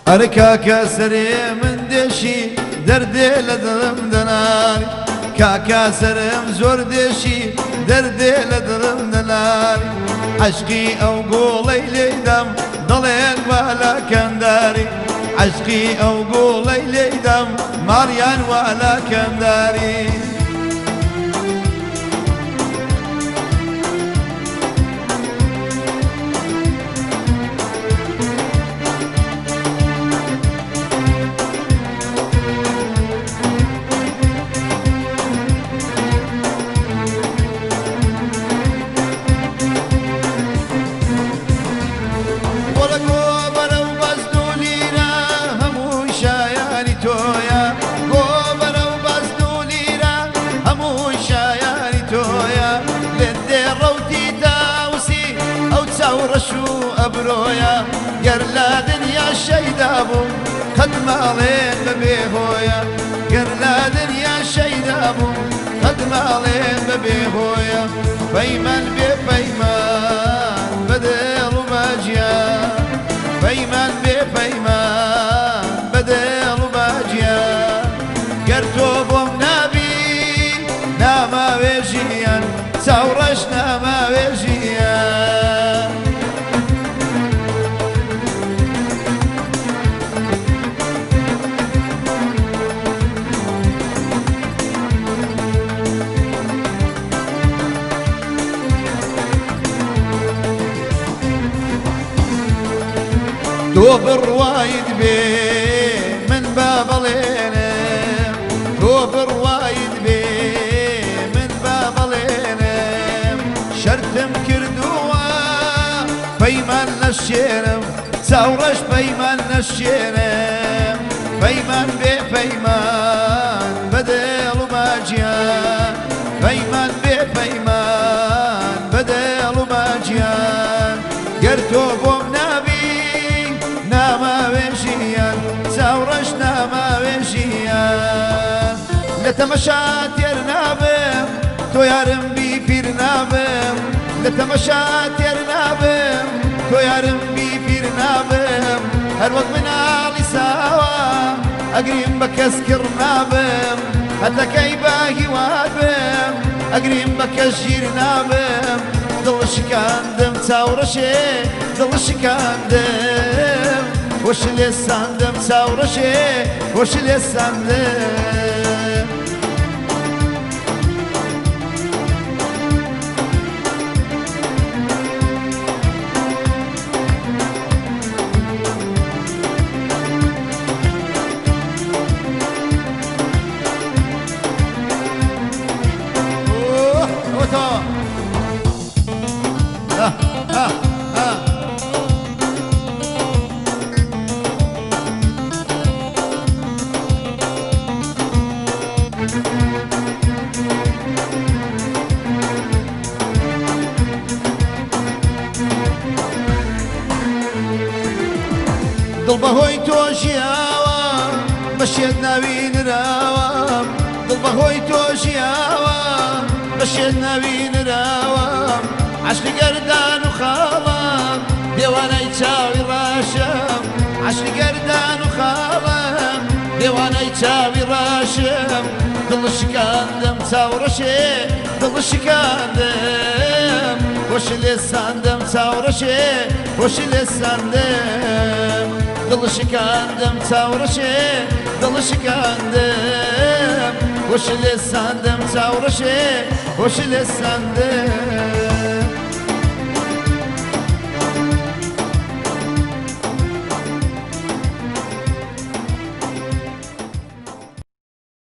أركاك سري من دشي دردي لدرم دناري كاكا سرم زور دشي دردي لدرم دناري عشقي أو قولي ليدم ضلين ولا كنداري عشقي أو قولي ليدم ماريان ولا كنداري ورشو أبرويا قرلا دنيا شيدابو قد مالين ببيهويا قرلا دنيا شيدابو قد مالين ببيهويا بيمن ببيمان بدل وباجيا بيمن ببيمان بدل وباجيا قرتو بوم نبي ناما ويجيا سورش ناما ويجيا توب الروايد بي من باب لينا توب الروايد بي من باب لينا شرتم كردوا بيمان نشيرم ساورش بيمان نشيرم بيمان بي بيمان بدل وماجيان بيمان بي بيمان بدل وماجيان قرتو بوم ناما ويجيان ساورش ناما ويجيان لتمشات يرنابم تو يارم بي بيرنابم لتمشات يرنابم تو يارم بي بيرنابم هر وقت من علي سوا أقريم بكسكر نابم حتى كيباهي وابم أقريم بكشير نابم ضلش كاندم ساورشي ضلش كاندم وش لساندم ساورشي وش لساندم دڵ بەهۆی تۆژیاوە بەشێت ناوین راوە دڵ بەهۆی تۆژیاوە بەشێت ناوین راوە عەشقی گەردان و خاڵم دێوانەی چاوی ڕاشم عەشقی گەردان و خاڵم دێوانەی چاوی ڕاشم دڵ شکاندم چاوڕەشێ دڵ شکاندم وەش لێ ساندم چاوڕەشێ وەش لێ ساندم دڵ شکاندم چاوڕەشێ دڵ شکاندم وەش لێ ساندم چاوڕەشێ وەش لێ ساندم